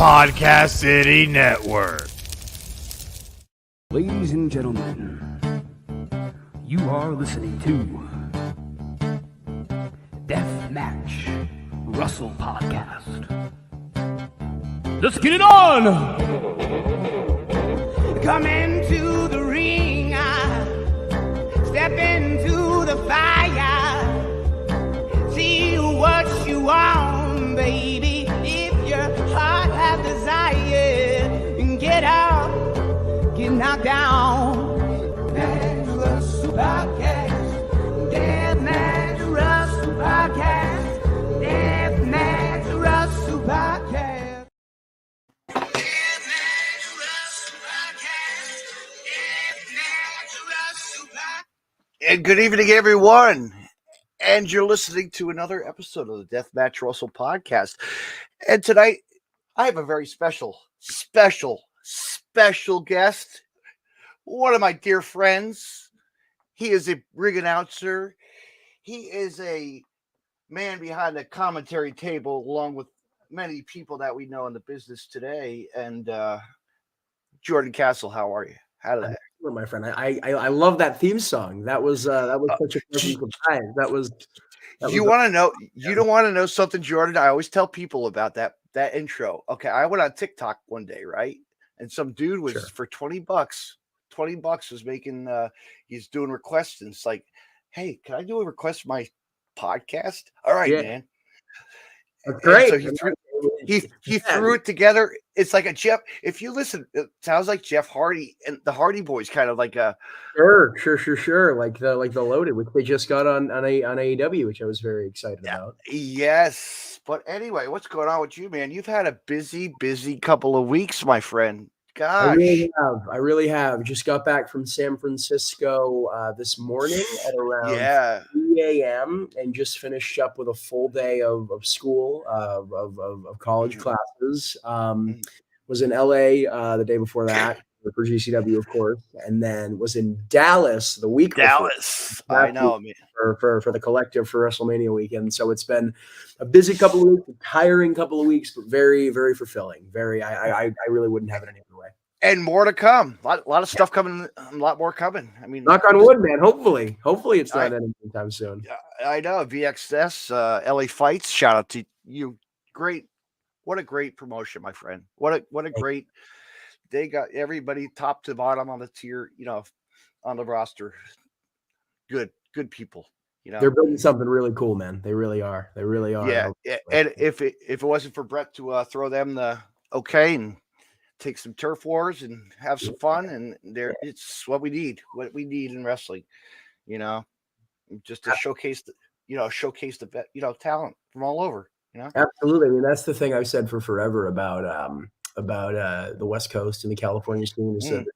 Podcast City Network. Ladies and gentlemen, you are listening to Deathmatch Russell Podcast. Let's get it on! Come into the ring, step into the fire, see what you want, baby. If your heart has desire, get out, get knocked down. Deathmatch Russell Podcast, Deathmatch Russell Podcast, Deathmatch Russell Podcast. And good evening, everyone. And you're listening to another episode of the Deathmatch Russell Podcast. And tonight, I have a very special guest. One of my dear friends. He is a ring announcer. He is a man behind the commentary table, along with many people that we know in the business today. And Jordan Cassel, how are you? How did that? My friend, I love that theme song. That was such a pleasant surprise. That was you want to know? You don't want to know something, Jordan? I always tell people about that intro. Okay, I went on TikTok one day, right? And some dude was for $20. $20 was making. He's doing requests, and it's like, hey, can I do a request for my podcast? All right, man. That's great. And so he threw it together. It's like a Jeff. If you listen, it sounds like Jeff Hardy and the Hardy Boys, kind of like a sure. Like the Loaded, which they just got on AEW, which I was very excited about. Yes, but anyway, what's going on with you, man? You've had a busy couple of weeks, my friend. Gosh, I really have. Just got back from San Francisco this morning at around 3 a.m. and just finished up with a full day of school of college classes. Was in LA the day before that for GCW, of course, and then was in Dallas the week before. I know, man. For the collective for WrestleMania weekend. So it's been a busy couple of weeks, a tiring couple of weeks, but very, very fulfilling. I really wouldn't have it any other way. And more to come. A lot of stuff coming. A lot more coming. I mean, knock on wood, man. Hopefully it's not anytime soon. I know. VXS, LA Fights. Shout out to you. Great. What a great promotion, my friend. What a great. They got everybody top to bottom on the tier. On the roster. Good people. They're building something really cool, man. They really are. Yeah. And if it wasn't for Brett to throw them the okay and take some turf wars and have some fun, and it's what we need in wrestling, just to showcase the talent from all over, Absolutely. I mean, that's the thing I've said for forever about the West Coast and the California scene is that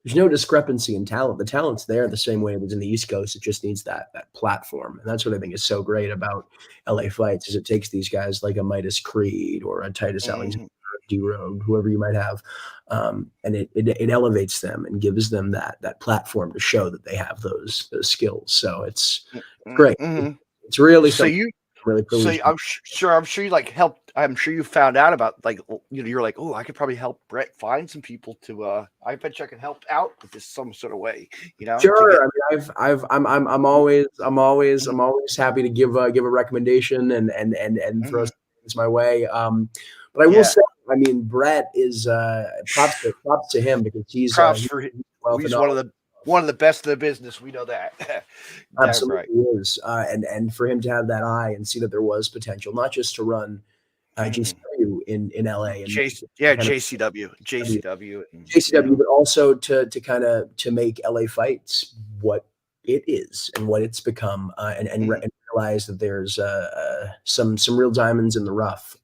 there's no discrepancy in talent. The talent's there the same way it is in the East Coast. It just needs that platform. And that's what I think is so great about LA Fights is it takes these guys like a Midas Creed or a Titus Alexander, D-Road, whoever you might have, and it elevates them and gives them that platform to show that they have those skills. So it's great. It's really really so I'm sure you helped. I'm sure you found out about you're like, oh, I could probably help Brett find some people to. I bet you I can help out with this some sort of way. Sure. I'm always happy to give a recommendation and throw things my way. But I will say, I mean, Brett is props to him because he's one of the best in the business. We know that. Absolutely right. He is. And for him to have that eye and see that there was potential, not just to run GCW in LA and JCW, but also to make LA Fights what it is and what it's become, and realize that there's some real diamonds in the rough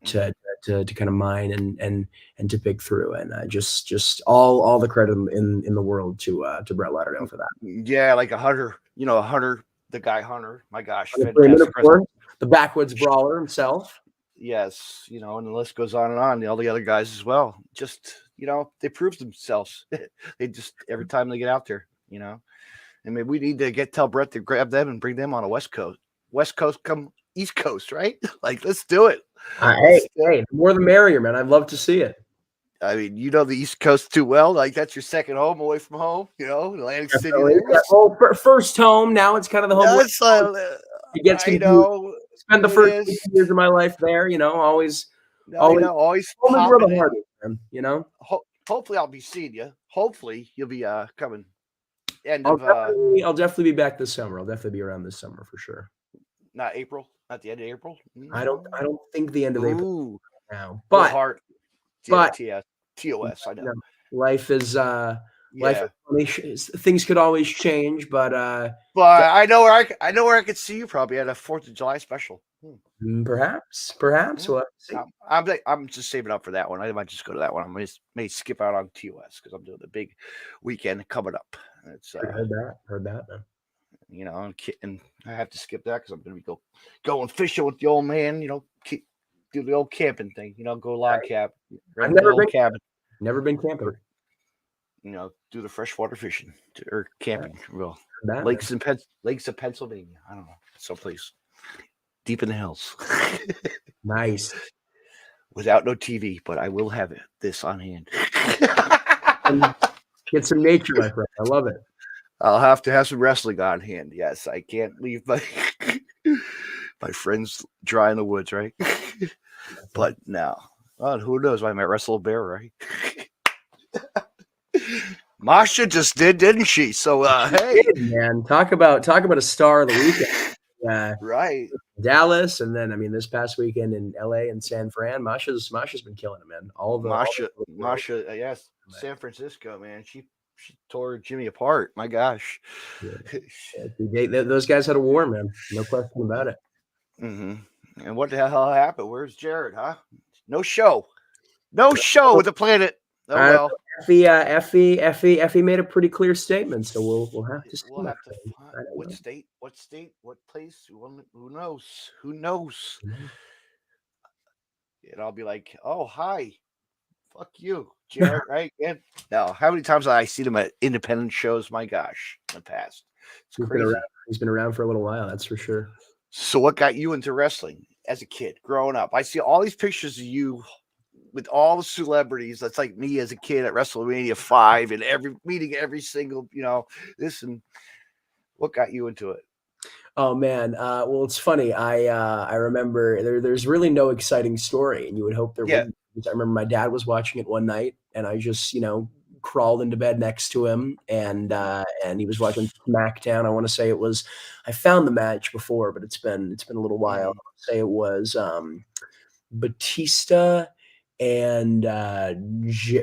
to kind of mine and to pick through, and just all the credit in the world to Brett Lauderdale for that. Yeah, like a Hunter, the guy Hunter. My gosh, the backwoods brawler himself. Yes, and the list goes on and on. All the other guys as well. Just they prove themselves. They just every time they get out there, I mean, we need to tell Brett to grab them and bring them on a West Coast come East Coast, right? Let's do it. Hey, the more the merrier, man. I'd love to see it. I mean, you know the East Coast too well. Like that's your second home away from home. You know, Atlantic City. There. Yeah, well, first home. Now it's kind of the home. It gets I know. Spend the first 2 years of my life there. You know, always always where the heart is, man, you know. Hopefully, I'll be seeing you. Hopefully, you'll be coming. I'll definitely be back this summer. I'll definitely be around this summer for sure. Not April. Not the end of April. I don't think the end of April now. But TOS. I know. Life is things could always change, but I know where I could see you probably at a 4th of July special. Perhaps we'll have to see. I'm just saving up for that one. I might just go to that one. I may skip out on TOS because I'm doing the big weekend coming up. It's heard that, man. You know, and I have to skip that because I'm going to be going fishing with the old man. You know, do the old camping thing. You know, go log cabin. I've never been cabin. Never been camping. You know, do the freshwater fishing or camping. Well, that, lakes of Pennsylvania. I don't know, someplace deep in the hills. Nice. Without no TV, but I will have this on hand. Get some nature, my friend. I love it. I'll have to have some wrestling on hand. Yes, I can't leave my friends dry in the woods, right? But no. Well, who knows? I might wrestle a bear, right? Masha just did, didn't she? So, hey, man, talk about a star of the weekend. Right, Dallas, and then this past weekend in LA and San Fran. Masha's been killing it, man. Masha, yes, San Francisco, man. She tore Jimmy apart. My gosh, those guys had a war, man. No question about it. Mm-hmm. And what the hell happened? Where's Jared? Huh? No show with the Planet. Oh well. Effie made a pretty clear statement, so we'll have to see. We'll have to find what state, what place? Who knows? Mm-hmm. And I'll be like, oh hi, fuck you, Jared, right? And now, how many times have I seen him at independent shows? My gosh, in the past, it's crazy. He's been around for a little while, that's for sure. So, what got you into wrestling as a kid, growing up? I see all these pictures of you with all the celebrities. That's like me as a kid at WrestleMania 5 and every single, this. And what got you into it? Oh man. Well, it's funny. I remember there's really no exciting story, and you would hope there would. I remember my dad was watching it one night, and I just, crawled into bed next to him, and he was watching SmackDown. I want to say I found the match before, but it's been a little while. I want to say it was Batista and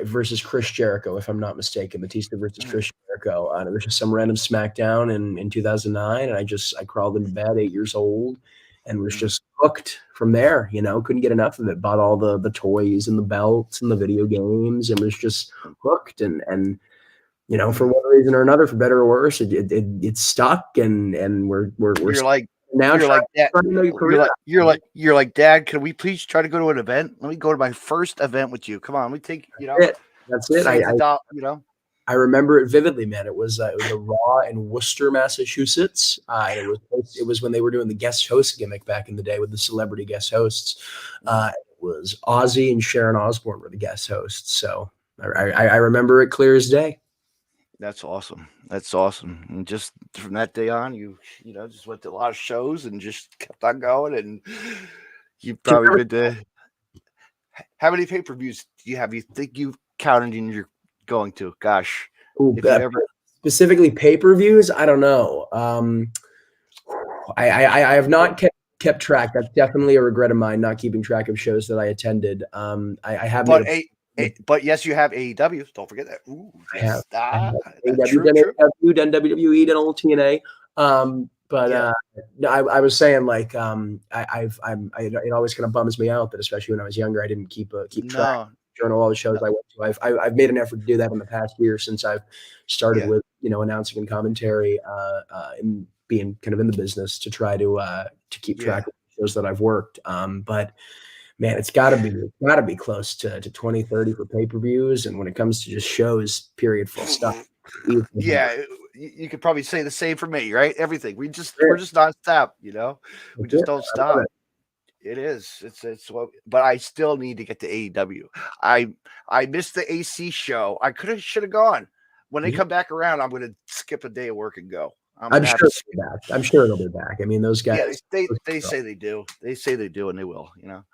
versus Chris Jericho, if I'm not mistaken. Batista versus Chris Jericho. It was just some random SmackDown in 2009, and I crawled into bed, 8 years old, and was just hooked from there. Couldn't get enough of it. Bought all the toys and the belts and the video games, and was just hooked. And for one reason or another, for better or worse, it stuck. And we're you're like now you're like, Dad, can we please try to go to an event? Let me go to my first event with you. Come on, we take That's it. I remember it vividly, man. It was a Raw in Worcester, Massachusetts. And it was when they were doing the guest host gimmick back in the day with the celebrity guest hosts. It was Ozzy and Sharon Osbourne were the guest hosts. So I remember it clear as day. That's awesome. And just from that day on, you just went to a lot of shows and just kept on going. And you've probably been to how many pay-per-views do you have? You think you've counted in your going to? Gosh. Specifically pay-per-views? I don't know. I have not kept track. That's definitely a regret of mine, not keeping track of shows that I attended. I have but yes, you have AEW. Don't forget that. Ooh, I have AEW, done WWE, done a little TNA. I was saying, like, it always kind of bums me out that, especially when I was younger, I didn't keep track, journal all the shows I went to. I've made an effort to do that in the past year since I've started with announcing and commentary, and being kind of in the business to try to keep track of the shows that I've worked. But man, it's gotta be close to 20, 30 for pay-per-views. And when it comes to just shows, period, full stop. Yeah, you could probably say the same for me, right? Everything. We're just nonstop, we just don't stop. It is. It's what, but I still need to get to AEW. I missed the AC show. I should have gone. When they come back around, I'm going to skip a day of work and go. I'm sure it'll be back. I'm sure it'll be back. I mean, those guys. Yeah, they say they do. They say they do, and they will. You know,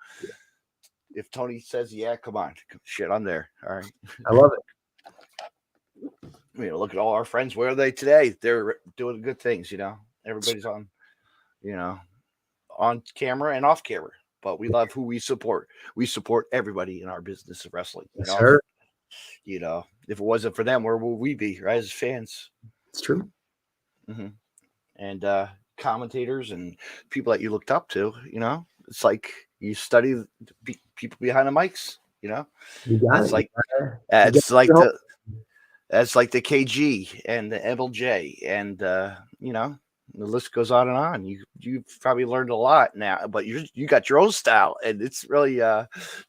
if Tony says, "Yeah, come on, shit, I'm there." All right, I love it. You know, look at all our friends. Where are they today? They're doing good things. You know, everybody's on. You know, on camera and off camera. But we love who we support. We support everybody in our business of wrestling. You know? Sure. You know, if it wasn't for them, where would we be, right? As fans. It's true. Mm-hmm. And commentators and people that you looked up to, you know, it's like you study people behind the mics, you know, it's like the KG and the MLJ and you know, the list goes on and on. You've probably learned a lot now, but you got your own style, and it's really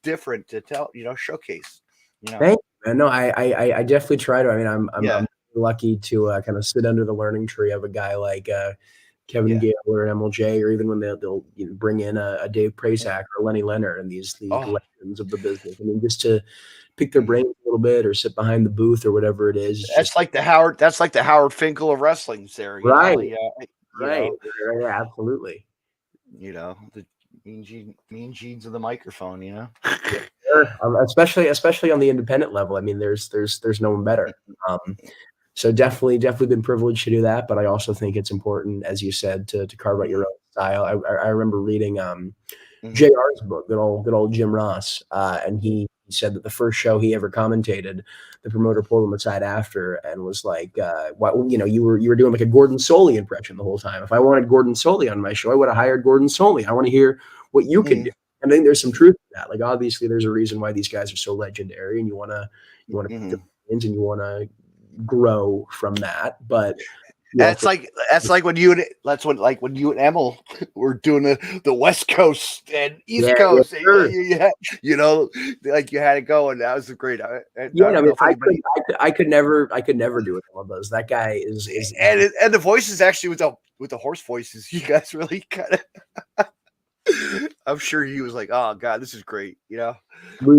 different to tell, you know, showcase. You know, thank you, man. No, I definitely try to. I mean, I'm lucky to kind of sit under the learning tree of a guy like Kevin Gale or MLJ, or even when they'll bring in a Dave Prazak or Lenny Leonard and these legends of the business. I mean, just to pick their brains a little bit or sit behind the booth or whatever it is. That's like the Howard Finkel of wrestling there. Right. Right. Yeah, absolutely. You know, the mean genes of the microphone, you know. Sure. Especially on the independent level. I mean, there's no one better. So definitely been privileged to do that. But I also think it's important, as you said, to carve out your own style. I remember reading JR's book, good old Jim Ross, and he said that the first show he ever commentated, the promoter pulled him aside after and was like, you were doing like a Gordon Soley impression the whole time. If I wanted Gordon Soley on my show, I would have hired Gordon Soley. I want to hear what you can do. And I think there's some truth to that. Like, obviously there's a reason why these guys are so legendary, and you want to pick the brains and you want to grow from that. But that's like when you and Emil were doing the West Coast and East Coast. Yeah, sure. You know, like you had to go, and that was great. I could never do it. All of those. That guy is and the voices actually with the horse voices. You guys really kind of. I'm sure he was like, "Oh God, this is great." You know, we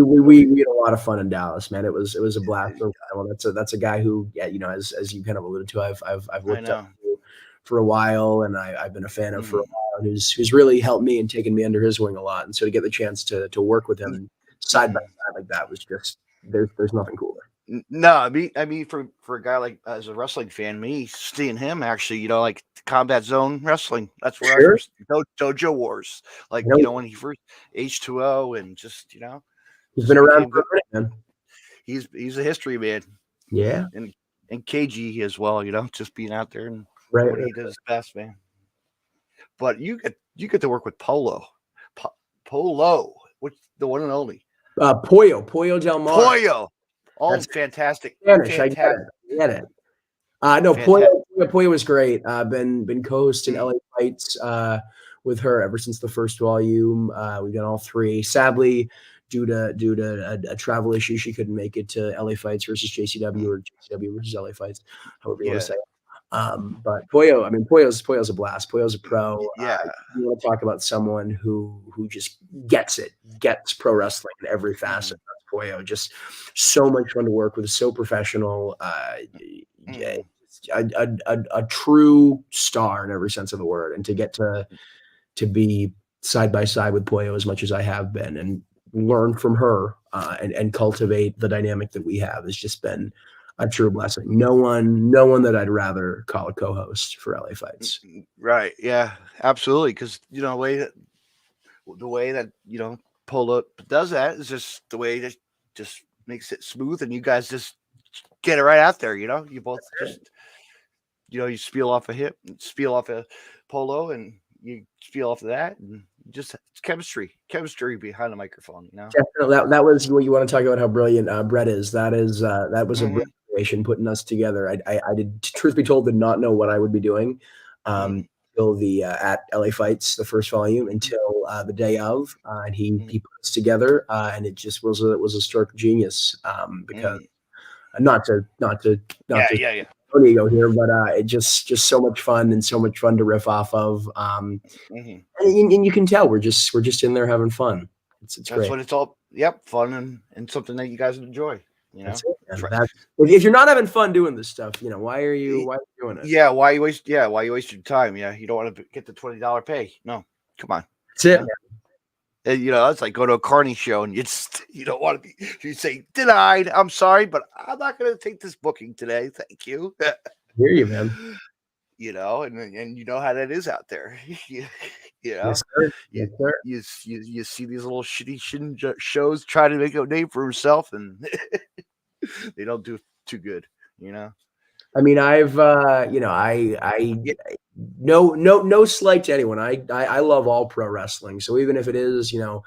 had a lot of fun in Dallas, man. It was a blast. Well, that's a guy who, you know, as you kind of alluded to, I've looked up to for a while, and I've been a fan of for a while, and who's really helped me and taken me under his wing a lot. And so to get the chance to work with him side by side like that was just there's nothing cooler. No, I mean, for a guy like as a wrestling fan, me seeing him actually, you know, like Combat Zone Wrestling. That's where I first Dojo Wars, like you know, when he first H2O, and just, you know, he's been around for a minute, man. He's a history man. Yeah, and KG as well. You know, just being out there and what he does best, man. But you get to work with Polo, which the one and only Pollo Del Mar. Pollo. Oh, that's fantastic. Spanish, I get it. No, Pollo was great. Been co-hosting LA Fights with her ever since the first volume. We've done all three. Sadly, due to a travel issue, she couldn't make it to LA Fights versus JCW or JCW versus LA Fights, however you want to say it. But Pollo, I mean, Pollo's a blast. Pollo's a pro. Yeah. You want to talk about someone who just gets pro wrestling in every facet. Pollo, just so much fun to work with, so professional, a true star in every sense of the word. And to get to be side by side with Pollo as much as I have been and learn from her and cultivate the dynamic that we have has just been a true blessing. No one that I'd rather call a co-host for LA Fights. Right. Yeah, absolutely. Because, you know, the way that, you know, Polo does that is just the way that just makes it smooth, and you guys just get it right out there. You know, you both just, you know, you spiel off a Polo, and you spiel off of that, and just it's chemistry behind the microphone. You know, definitely. That was what you want to talk about. How brilliant Brett is. That was a brilliant creation putting us together. I did, truth be told, did not know what I would be doing. Until the at LA Fights, the first volume, until the day of, and he put us together, and it just was a stroke of genius. Because not to own ego here, but it just so much fun and so much fun to riff off of. And you can tell we're just in there having fun. It's That's great. what it's all. Yep, fun and something that you guys enjoy. That's it, if you're not having fun doing this stuff, why are you doing it? Yeah, why you waste your time? Yeah, you don't want to get the $20 pay. No, come on. That's it. And, it's like go to a Carney show and you don't want to be. You say denied. I'm sorry, but I'm not going to take this booking today. Thank you. I hear you, man. And you know how that is out there. Yes, sir. Yes, sir. You see these little shitty shows try to make a name for himself, and they don't do too good. I mean, I've no slight to anyone. I love all pro wrestling. So even if it is a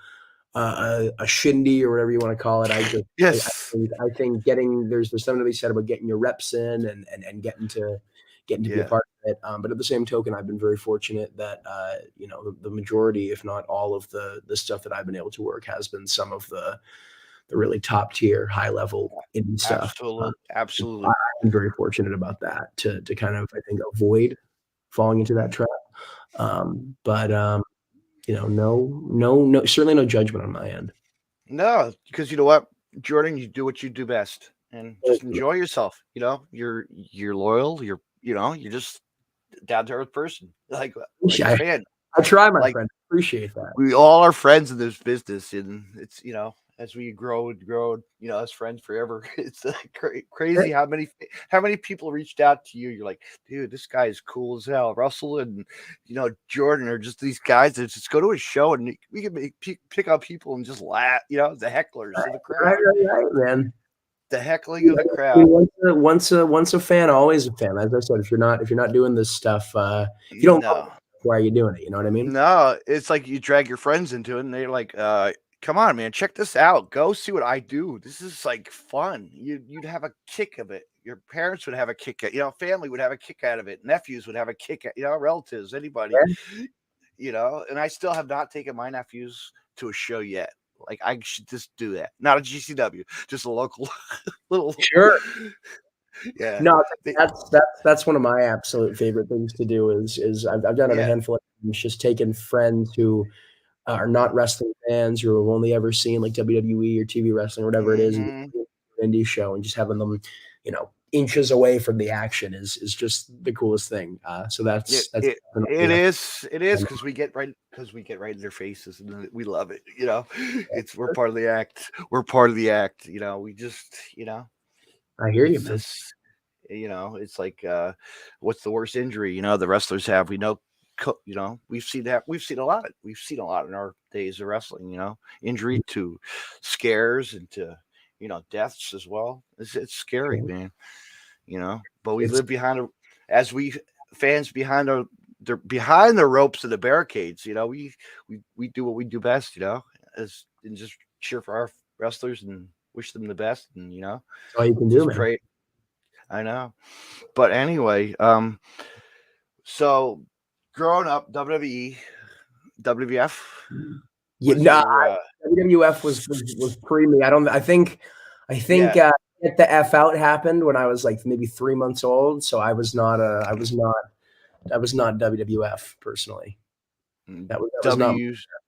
shindy or whatever you want to call it, I think there's something to be said about getting your reps in and getting to be a part of it. But at the same token, I've been very fortunate that the majority, if not all of the stuff that I've been able to work has been some of the really top tier, high level indie stuff. Absolutely. I'm very fortunate about that to kind of, I think, avoid falling into that trap. No, certainly no judgment on my end. No, because you know what, Jordan, you do what you do best, and just enjoy yourself. You're loyal. You're just down to earth person. Like a fan. I try, my friend. Appreciate that. We all are friends in this business, and it's as we grow, as friends forever. It's crazy how many people reached out to you. You're like, dude, this guy is cool as hell. Russell and Jordan are just these guys that just go to a show and we can pick up people and just laugh. The hecklers of the crowd. Right, man. The heckling of the crowd. Once a fan, always a fan. As I said, if you're not doing this stuff, you don't know why are you doing it. You know what I mean? No, it's like you drag your friends into it, and they're like, come on, man, check this out. Go see what I do. This is like fun. You'd have a kick of it. Your parents would have a kick at family would have a kick out of it. Nephews would have a kick at relatives, anybody. Yeah. And I still have not taken my nephews to a show yet. Like I should just do that. Not a GCW, just a local little. Sure. Yeah. No, that's one of my absolute favorite things to do is I've done it a handful of times, just taking friends who are not wrestling fans who have only ever seen like WWE or TV wrestling or whatever it is, an indie show, and just having them, inches away from the action is just the coolest thing. So that's it is because we get right in their faces and we love it. We're part of the act. We're part of the act. We just I hear you, man. It's like what's the worst injury the wrestlers have? We know. We've seen that. We've seen a lot in our days of wrestling. Injury to scares and to deaths as well. It's scary, man. But we live behind fans behind the ropes of the barricades. We do what we do best. And just cheer for our wrestlers and wish them the best. And all you can do, man. Pray. I know, but anyway, so. Growing up, WWE, WWF. WWF was pre me. I think Get the F Out happened when I was like maybe 3 months old, so I was not WWF personally. That was not.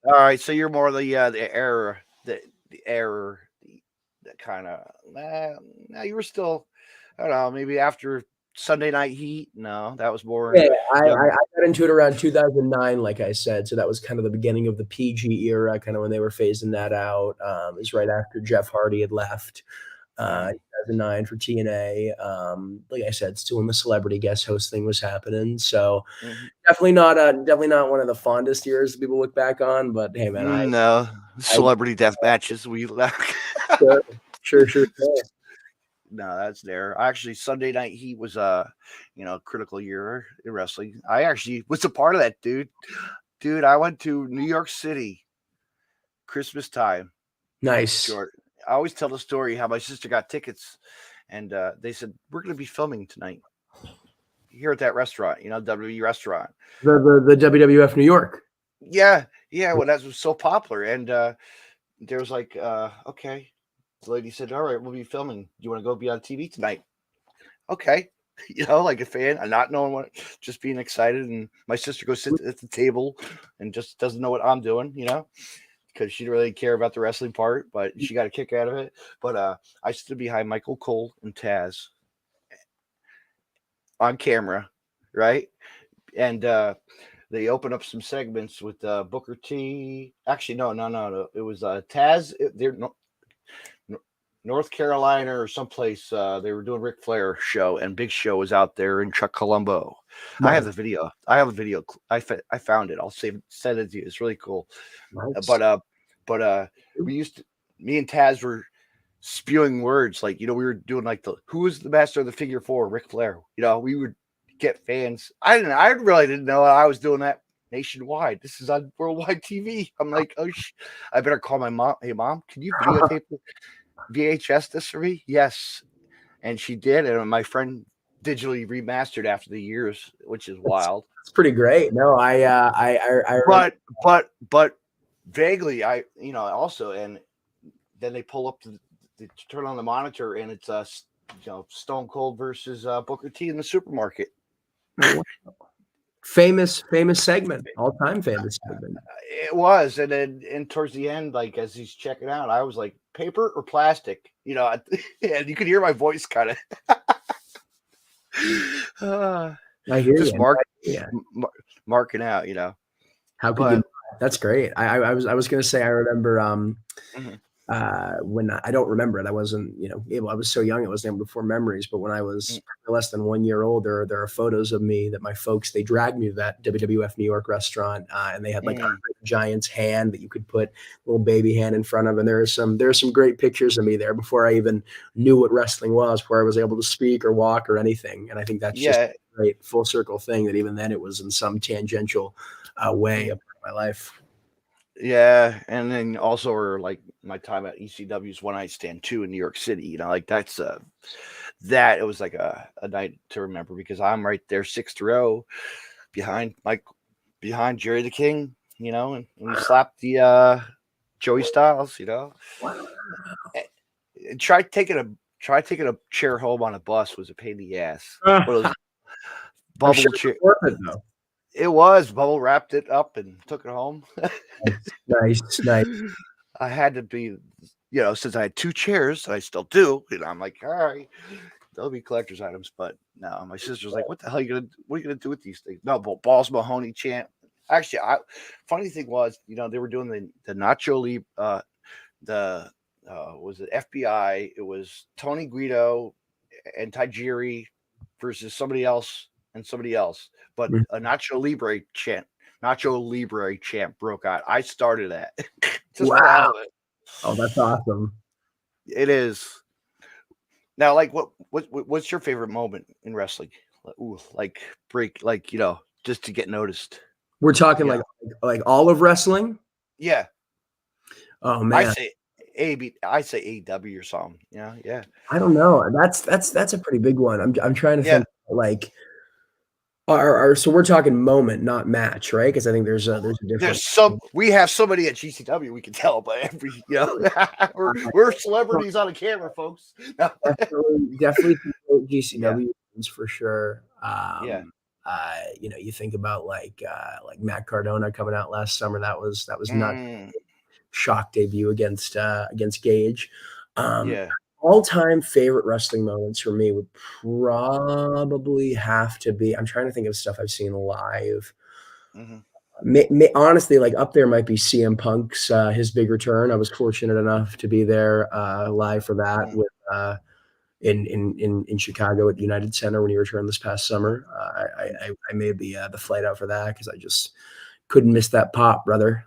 All right, so you're more the error, the kind of. No, you were still. I don't know, maybe after Sunday Night Heat. No, that was more. Yeah, I got into it around 2009, like I said. So that was kind of the beginning of the PG era, kind of when they were phasing that out. It was right after Jeff Hardy had left. 2009 for TNA. Like I said, still when the celebrity guest host thing was happening. So definitely not one of the fondest years that people look back on. But hey, man, celebrity death matches. We sure. No, that's there. Actually, Sunday Night Heat was critical year in wrestling. I actually was a part of that, dude. Dude, I went to New York City Christmas time. Nice. I always tell the story how my sister got tickets, and they said we're going to be filming tonight here at that restaurant, WWE restaurant, the WWF New York. Yeah. Well, that was so popular, and there was like, okay. The lady said, all right, we'll be filming. You want to go be on TV tonight? Okay. like a fan, and not knowing what, just being excited. And my sister goes sit at the table and just doesn't know what I'm doing, because she didn't really care about the wrestling part, but she got a kick out of it. But I stood behind Michael Cole and Taz on camera, right? And they opened up some segments with Booker T. Actually, no. It was Taz. They're North Carolina or someplace. They were doing Ric Flair show, and Big Show was out there in Chuck Colombo. Nice. I have the video. I found it. I'll send it to you. It's really cool. Nice. But me and Taz were spewing words like, we were doing like who was the master of the figure four? Ric Flair. We would get fans. I really didn't know I was doing that nationwide. This is on worldwide TV. I'm like, oh, I better call my mom. Hey, Mom, can you videotape VHS this for me? Yes. And she did. And my friend digitally remastered after the years, which is wild. It's pretty great. No, but vaguely, also, and then they pull up they turn on the monitor, and it's Stone Cold versus Booker T in the supermarket. Famous segment, all-time famous segment. It was, and towards the end, like as he's checking out, I was like, paper or plastic, and you could hear my voice kind of. I hear just you. Marking out, How could you? That's great. I was going to say, I remember when I don't remember it. I wasn't, able. I was so young, I wasn't able to form memories. But when I was less than 1 year old, there are photos of me that my folks, they dragged me to that WWF New York restaurant, and they had like a Giant's hand that you could put a little baby hand in front of. And there are some great pictures of me there before I even knew what wrestling was, where I was able to speak or walk or anything. And I think that's just a great full circle thing, that even then it was in some tangential way of my life. Yeah, and then also, or like my time at ECW's One Night Stand 2 in New York City, like that's that it was like a night to remember, because I'm right there, sixth row, behind Jerry the King, and we slapped the Joey Styles, and try taking a chair home on a bus was a pain in the ass. Bubble chair. It was. Bubble wrapped it up and took it home. Nice. I had to be, since I had two chairs, I still do. I'm like, all right, they'll be collector's items. But no, my sister's like, what the hell are you gonna do with these things? No, but Balls Mahoney chant. Actually, funny thing was, they were doing the Nacho Libre, was it FBI? It was Tony Guido and Tajiri versus somebody else. But a Nacho Libre chant broke out. I started that. Wow. Oh, that's awesome. It is. Now, like, what's your favorite moment in wrestling? Just to get noticed. We're talking like all of wrestling? Yeah. Oh man. I say AEW or something. Yeah. I don't know. That's a pretty big one. I'm trying to think like. So we're talking moment, not match, right? Because I think there's a difference. We have somebody at GCW we can tell by every, we're celebrities on a camera, folks. definitely GCW for sure. You think about like Matt Cardona coming out last summer. That was not shock debut against Gage. All-time favorite wrestling moments for me would probably have to be, I'm trying to think of stuff I've seen live. Honestly, like up there might be CM Punk's his big return. I was fortunate enough to be there live for that with in Chicago at the United Center when he returned this past summer. I made the flight out for that because I just couldn't miss that pop, brother.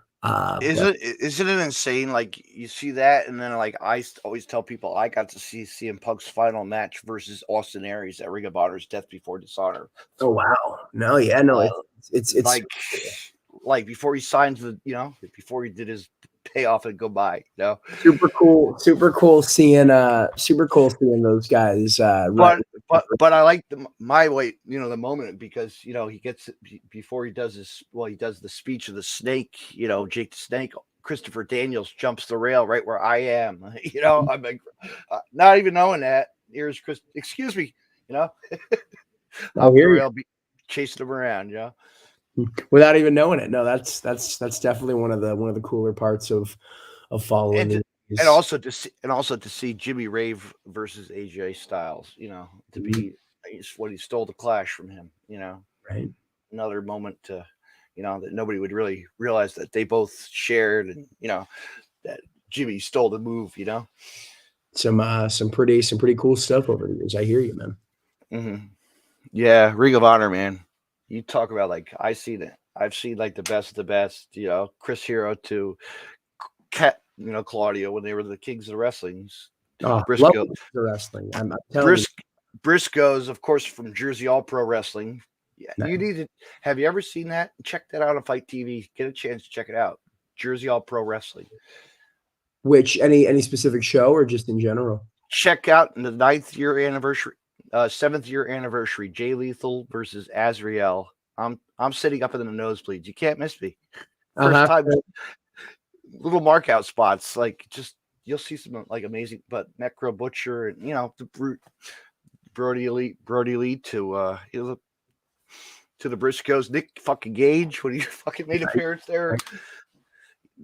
Isn't it insane? Like you see that, and then like I always tell people, I got to see CM Punk's final match versus Austin Aries at Ring of Honor's Death Before Dishonor. Oh wow! No, yeah, no, it's like before he signs before he did his payoff and goodbye. Super cool seeing those guys. But I like the moment because he gets before he does the speech of the snake. Jake the Snake. Christopher Daniels jumps the rail right where I am. I'm like, not even knowing that. Here's Chris. Excuse me. I'll hear you. I'll be chasing him around, yeah. Without even knowing it. No, that's definitely one of the cooler parts of following. And also to see Jimmy Rave versus AJ Styles, to be when he stole the Clash from him, right. Another moment to, that nobody would really realize that they both shared, and that Jimmy stole the move, Some pretty cool stuff over the years. I hear you, man. Mm-hmm. Yeah, Ring of Honor, man. You talk about I've seen like the best of the best, Chris Hero to Claudio when they were the kings of wrestling. Briscoe the wrestling. I'm telling you. Briscoe's, of course, from Jersey All Pro Wrestling. Yeah, nice. You need to. Have you ever seen that? Check that out on Fight TV. Get a chance to check it out. Jersey All Pro Wrestling. Which any specific show or just in general? Check out the 7th year anniversary. Jay Lethal versus Azrael. I'm sitting up in the nosebleeds. You can't miss me. First time. Little mark out spots, you'll see some amazing, but Necro Butcher and the Brody Elite to to the Briscoes, Nick fucking Gage when he fucking made appearance there.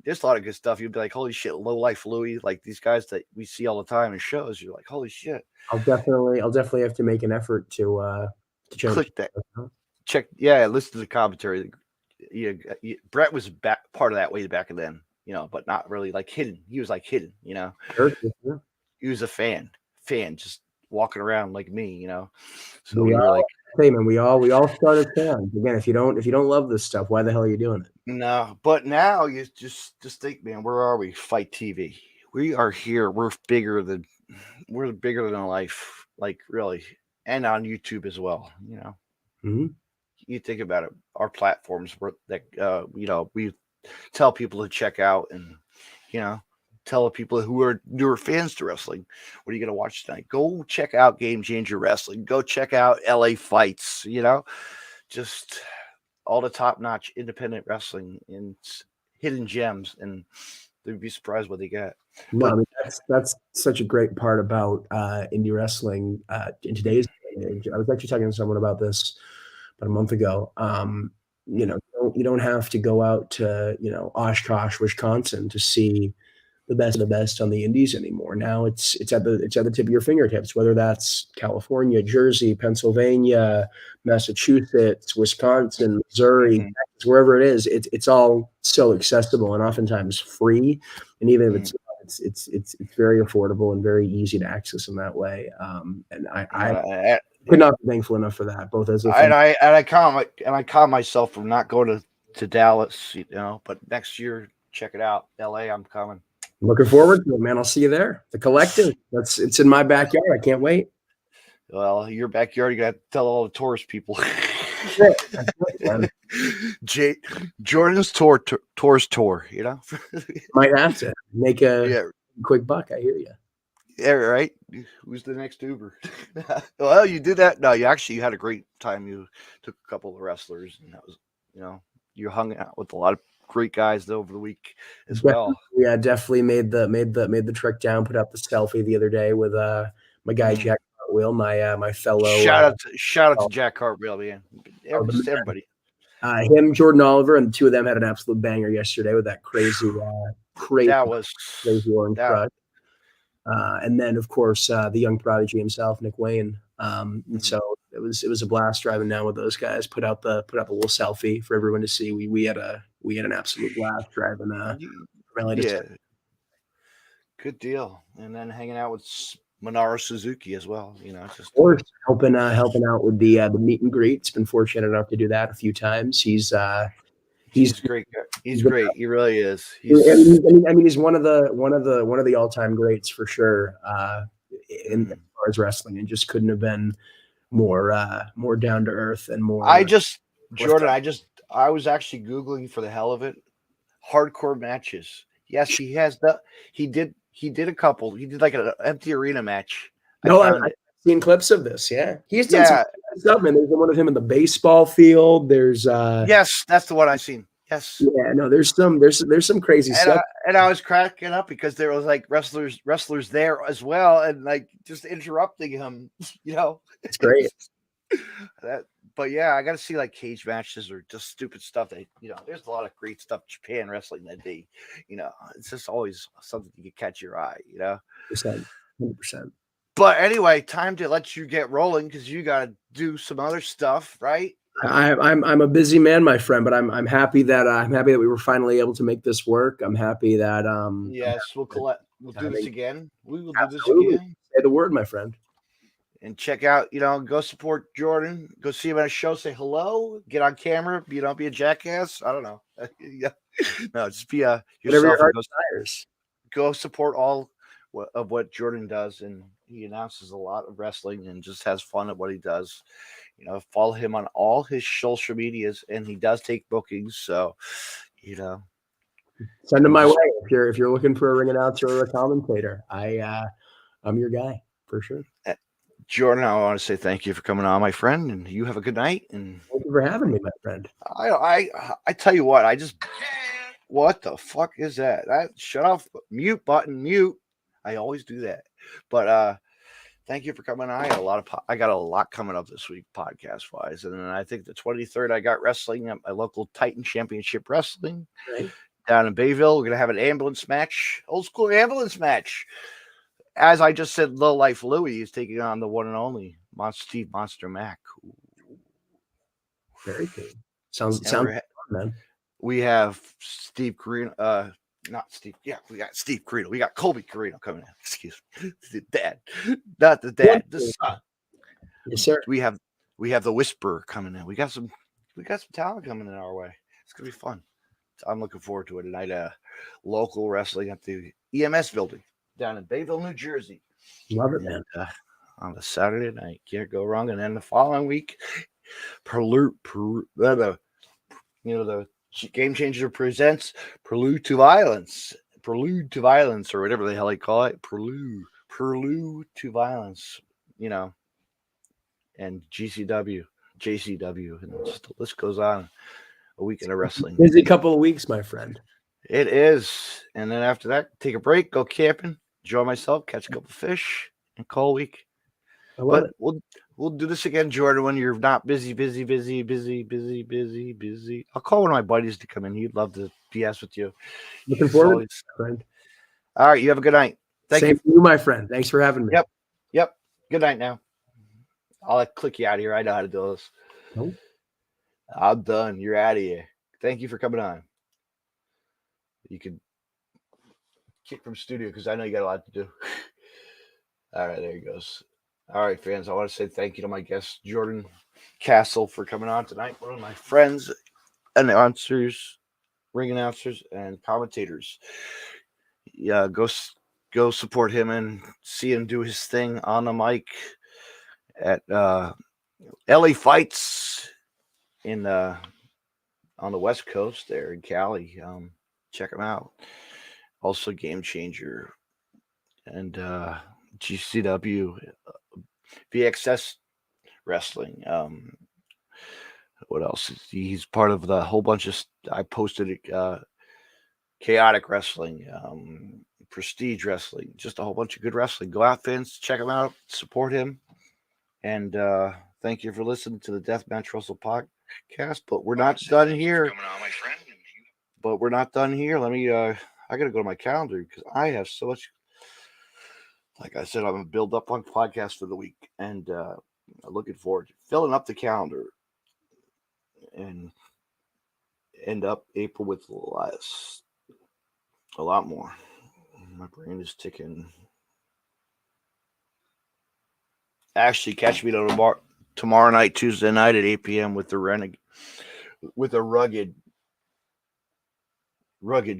There's a lot of good stuff. You'd be like, holy shit, Low Life Louie, like these guys that we see all the time in shows. You're like, holy shit. I'll definitely have to make an effort to click that. Check, listen to the commentary. Brett was part of that way back then. But not really hidden. He was hidden, Sure. He was a fan, just walking around like me, So we were hey man, we all started fans. Again, if you don't love this stuff, why the hell are you doing it? No, but now you just think, man, where are we? Fight TV. We are here. We're bigger than life, really, and on YouTube as well. Mm-hmm. You think about it, our platforms were we tell people to check out, and tell people who are newer fans to wrestling, what are you going to watch tonight? Go check out Game Changer Wrestling. Go check out LA Fights. Just all the top-notch independent wrestling and hidden gems, and they'd be surprised what they get. No, I mean, that's such a great part about indie wrestling in today's age. I was actually talking to someone about this about a month ago. You don't have to go out to Oshkosh, Wisconsin to see the best of the best on the indies anymore. Now it's at the tip of your fingertips, whether that's California, Jersey, Pennsylvania, Massachusetts, Wisconsin, Missouri, Texas, wherever it is. It's all so accessible and oftentimes free, and even if it's very affordable and very easy to access in that way. And I could not be thankful enough for that. Both as I calm myself from not going to Dallas, but next year, check it out. LA, I'm coming. Looking forward to it, man. I'll see you there. The Collective. It's in my backyard. I can't wait. Well, your backyard, you got to tell all the tourist people. Jordan's tourist tour, Might have to make a quick buck. I hear you. Yeah, right. Who's the next Uber? Well, you did that. No, you had a great time. You took a couple of wrestlers, and that was, you hung out with a lot of great guys over the week as well. Yeah, definitely made the trek down. Put up the selfie the other day with my guy Jack Cartwheel, my fellow. Shout out to Jack Cartwheel, man. Everybody. Him, Jordan Oliver, and the two of them had an absolute banger yesterday with that crazy crazy orange truck. And then, of course, the young prodigy himself, Nick Wayne. So it was a blast driving down with those guys. Put up a little selfie for everyone to see. We had an absolute blast driving. Good deal. And then hanging out with Minoru Suzuki as well. Of course, helping out with the meet and greet. Been fortunate enough to do that a few times. He's a great guy. He's great. He really is. He's one of the all-time greats for sure. In as far as wrestling, and just couldn't have been more down to earth and more. I was actually Googling for the hell of it, hardcore matches. Yes, he has he did a couple. He did like an empty arena match. I've seen clips of this. Yeah, he's done some stuff, man. There's one of him in the baseball field. There's yes, that's the one I've seen. Yes. Yeah, no, there's some crazy stuff. And I was cracking up because there was wrestlers there as well, and just interrupting him. It's great. But yeah, I got to see like cage matches or just stupid stuff. There's a lot of great stuff Japan wrestling that day. It's just always something you can catch your eye. 100%. But anyway, time to let you get rolling because you got to do some other stuff, right? I'm a busy man, my friend, but I'm happy that we were finally able to make this work. I'm happy that Yes, we'll do this again. We will do this absolutely. again. Say the word, my friend. And check out, go support Jordan. Go see him at a show. Say hello. Get on camera. Be a jackass. I don't know. Yeah. No, just be yourself. Whatever your heart desires. Go support all of what Jordan does, and he announces a lot of wrestling and just has fun at what he does. Follow him on all his social medias, and he does take bookings. So, send him my way if you're looking for a ring announcer or a commentator. I'm your guy for sure. Jordan, I want to say thank you for coming on, my friend, and you have a good night. And thank you for having me, my friend. I tell you what, what the fuck is that? Shut off, mute button, mute. I always do that, but thank you for coming on. I got a lot coming up this week, podcast wise, and then I think the 23rd I got wrestling at my local Titan Championship Wrestling down in Bayville. We're gonna have an ambulance match, old school ambulance match. As I just said, Low Life Louie is taking on the one and only Steve Monster Mac. Very cool. Sounds fun, man. We have Steve Carino, not Steve. Yeah, we got Steve Carino. We got Colby Carino coming in. Excuse me, the dad, not the dad, the son. Yes, sir. We have the Whisperer coming in. We got some talent coming in our way. It's gonna be fun. I'm looking forward to it tonight. Local wrestling at the EMS building down in Bayville, New Jersey. Love it, man. On a Saturday night, can't go wrong. And then the following week, the Game Changer presents Prelude to Violence, or whatever the hell they call it. Prelude to Violence, and JCW, and just the list goes on. A weekend of wrestling. Busy couple of weeks, my friend. It is. And then after that, take a break, go camping, enjoy myself, catch a couple fish, and call a week. But we'll do this again, Jordan, when you're not busy. I'll call one of my buddies to come in. He'd love to BS with you. Looking forward, friend. All right, you have a good night. Thank you. You, my friend. Thanks for having me. Yep. Good night now. I'll click you out of here. I know how to do this. Nope. I'm done. You're out of here. Thank you for coming on. You can kick from studio because I know you got a lot to do. All right, there he goes. All right, fans, I want to say thank you to my guest, Jordan Cassel, for coming on tonight. One of my friends, announcers, ring announcers, and commentators. Yeah, go support him and see him do his thing on the mic at LA Fights on the West Coast there in Cali. Check him out. Also Game Changer and GCW, VXS Wrestling. What else? He's part of the whole bunch of I posted Chaotic Wrestling, Prestige Wrestling, just a whole bunch of good wrestling. Go out, fans, check him out, support him, and thank you for listening to the Deathmatch Russell podcast. But we're not done here. Let me. I got to go to my calendar because I have so much. Like I said, I'm gonna build up on podcast for the week, and I'm looking forward to filling up the calendar and end up April with a lot more. My brain is ticking. Actually, catch me tomorrow night, Tuesday night at 8 p.m. with a rugged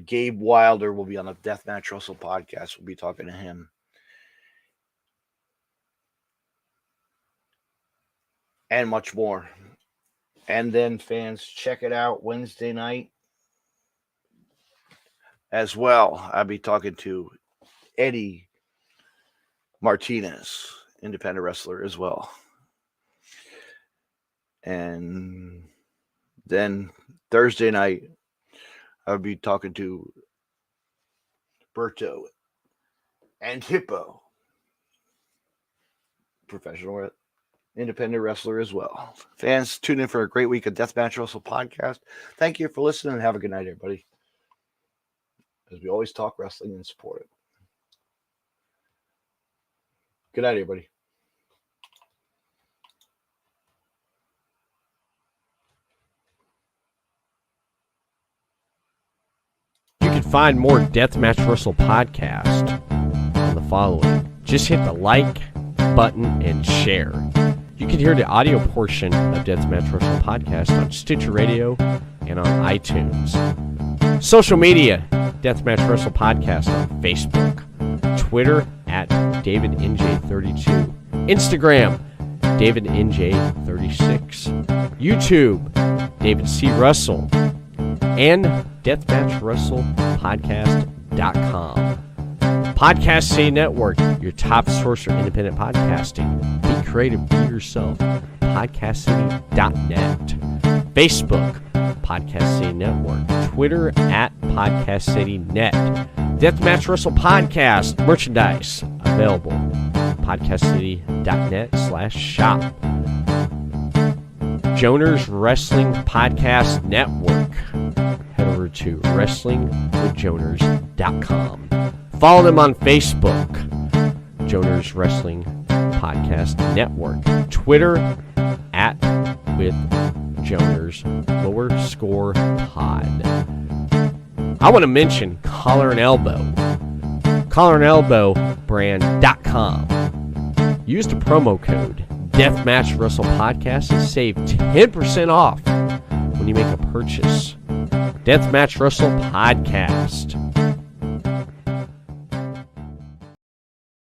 Gabe Wilder will be on the Deathmatch Russell podcast. We'll be talking to him. And much more. And then, fans, check it out Wednesday night as well. I'll be talking to Eddie Martinez, independent wrestler as well. And then Thursday night, I'll be talking to Berto and Hippo, professional independent wrestler as well. Fans, tune in for a great week of Deathmatch Wrestle podcast. Thank you for listening and have a good night, everybody. As we always talk wrestling and support it. Good night, everybody. You can find more Deathmatch Wrestle podcast on the following. Just hit the like button and share. You can hear the audio portion of Deathmatch Wrestle podcast on Stitcher Radio and on iTunes. Social media, Deathmatch Wrestle podcast on Facebook, Twitter at DavidNJ32, Instagram, DavidNJ36, YouTube, David C. Russell, and DeathmatchWrestlePodcast.com. Podcast City Network, your top source for independent podcasting. Be creative, be yourself. PodcastCity.net. Facebook, Podcast City Network. Twitter at Podcast City Net. Deathmatch Wrestle Podcast merchandise available. PodcastCity.net/shop. Joner's Wrestling Podcast Network. Head over to WrestlingWithJoners.com. Follow them on Facebook, Joner's Wrestling Podcast Network. Twitter at with Joner's _pod. I want to mention Collar and Elbow. collarandelbowbrand.com. Use the promo code Deathmatch Wrestle Podcast and save 10% off when you make a purchase. Deathmatch Wrestle Podcast.